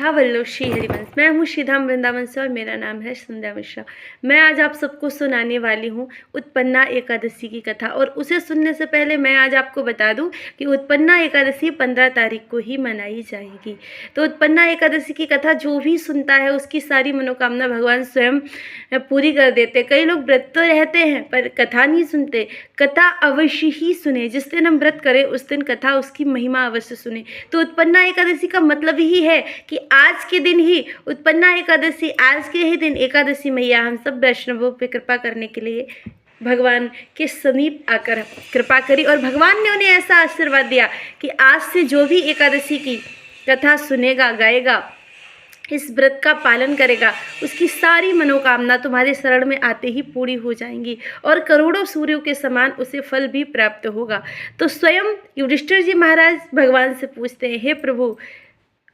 था वल्लभ श्री हरिवंश। मैं हूँ श्रीधाम वृंदावन से और मेरा नाम है संध्या मिश्रा। मैं आज आप सबको सुनाने वाली हूँ उत्पन्ना एकादशी की कथा। और उसे सुनने से पहले मैं आज आपको बता दूँ कि उत्पन्ना एकादशी 15 तारीख को ही मनाई जाएगी। तो उत्पन्ना एकादशी की कथा जो भी सुनता है उसकी सारी मनोकामना भगवान स्वयं पूरी कर देते। कई लोग व्रत तो रहते हैं पर कथा नहीं सुनते। कथा अवश्य ही सुने। जिस दिन हम व्रत करें उस दिन कथा, उसकी महिमा अवश्य सुने। तो उत्पन्ना एकादशी का मतलब ही है कि आज के दिन ही उत्पन्ना एकादशी, आज के ही दिन एकादशी मैया हम सब वैष्णवों पे कृपा करने के लिए भगवान के समीप आकर कृपा करी। और भगवान ने उन्हें ऐसा आशीर्वाद दिया कि आज से जो भी एकादशी की कथा सुनेगा, गाएगा, इस व्रत का पालन करेगा, उसकी सारी मनोकामना तुम्हारे शरण में आते ही पूरी हो जाएंगी और करोड़ों सूर्यों के समान उसे फल भी प्राप्त होगा। तो स्वयं युधिष्ठिर जी महाराज भगवान से पूछते हैं, हे प्रभु,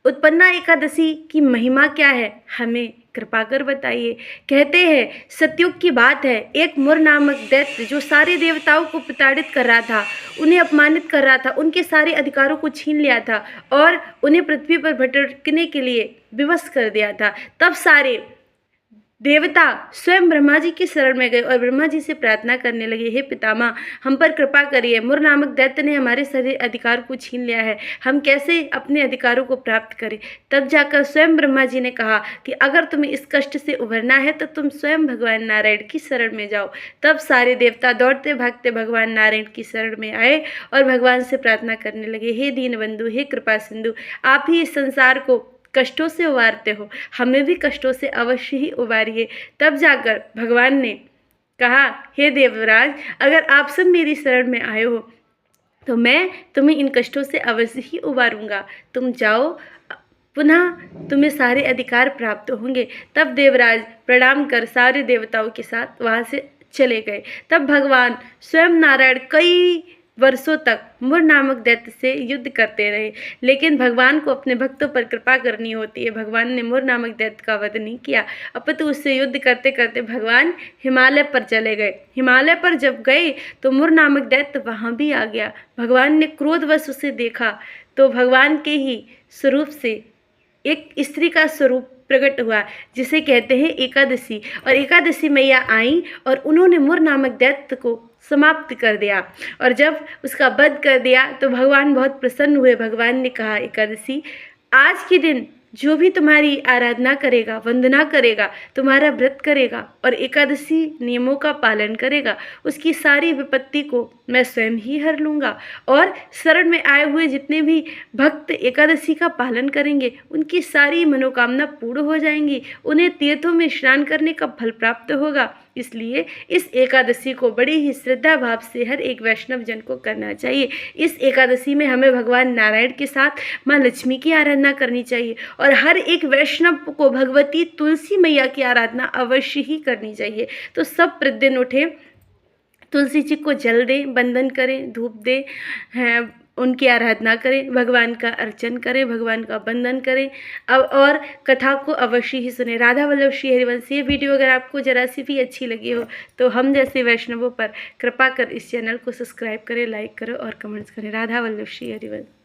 उत्पन्ना एकादशी की महिमा क्या है, हमें कृपा कर बताइए। कहते हैं सतयुग की बात है, एक मुर नामक दैत्य जो सारे देवताओं को प्रताड़ित कर रहा था, उन्हें अपमानित कर रहा था, उनके सारे अधिकारों को छीन लिया था और उन्हें पृथ्वी पर भटकने के लिए विवश कर दिया था। तब सारे देवता स्वयं ब्रह्मा जी की शरण में गए और ब्रह्मा जी से प्रार्थना करने लगे, हे पितामह, हम पर कृपा करिए। मुर नामक दैत्य ने हमारे सारे अधिकार को छीन लिया है, हम कैसे अपने अधिकारों को प्राप्त करें। तब जाकर स्वयं ब्रह्मा जी ने कहा कि अगर तुम्हें इस कष्ट से उभरना है तो तुम स्वयं भगवान नारायण की शरण में जाओ। तब सारे देवता दौड़ते भागते भगवान नारायण की शरण में आए और भगवान से प्रार्थना करने लगे, हे दीनबंधु, हे कृपा सिंधु, आप ही इस संसार को कष्टों से उबारते हो, हमें भी कष्टों से अवश्य ही उबारिए। तब जाकर भगवान ने कहा, हे देवराज, अगर आप सब मेरी शरण में आए हो तो मैं तुम्हें इन कष्टों से अवश्य ही उबारूंगा। तुम जाओ, पुनः तुम्हें सारे अधिकार प्राप्त होंगे। तब देवराज प्रणाम कर सारे देवताओं के साथ वहाँ से चले गए। तब भगवान स्वयं नारायण कई वर्षों तक मुर नामक दैत्य से युद्ध करते रहे, लेकिन भगवान को अपने भक्तों पर कृपा करनी होती है। भगवान ने मुर नामक दैत्य का वध नहीं किया, अपितु उससे युद्ध करते करते भगवान हिमालय पर चले गए। हिमालय पर जब गए तो मुर नामक दैत्य वहाँ भी आ गया। भगवान ने क्रोधवश उसे देखा तो भगवान के ही स्वरूप से एक स्त्री का स्वरूप प्रकट हुआ, जिसे कहते हैं एकादशी। और एकादशी मैया आई और उन्होंने मुर नामक दैत्य को समाप्त कर दिया। और जब उसका वध कर दिया तो भगवान बहुत प्रसन्न हुए। भगवान ने कहा, एकादशी, आज के दिन जो भी तुम्हारी आराधना करेगा, वंदना करेगा, तुम्हारा व्रत करेगा और एकादशी नियमों का पालन करेगा, उसकी सारी विपत्ति को मैं स्वयं ही हर लूँगा। और शरण में आए हुए जितने भी भक्त एकादशी का पालन करेंगे उनकी सारी मनोकामना पूर्ण हो जाएंगी, उन्हें तीर्थों में स्नान करने का फल प्राप्त होगा। इसलिए इस एकादशी को बड़े ही श्रद्धा भाव से हर एक वैष्णव जन को करना चाहिए। इस एकादशी में हमें भगवान नारायण के साथ माँ लक्ष्मी की आराधना करनी चाहिए और हर एक वैष्णव को भगवती तुलसी मैया की आराधना अवश्य ही करनी चाहिए। तो सब प्रतिदिन उठे, तुलसी जी को जल दें, बंदन करें, धूप दें, उनकी आराधना करें, भगवान का अर्चन करें, भगवान का वंदन करें और कथा को अवश्य ही सुने। राधा वल्लभ श्री हरिवंश। ये वीडियो अगर आपको जरा सी भी अच्छी लगी हो तो हम जैसे वैष्णवों पर कृपा कर इस चैनल को सब्सक्राइब करें, लाइक करें और कमेंट्स करें। राधा वल्लभ श्री हरिवंश।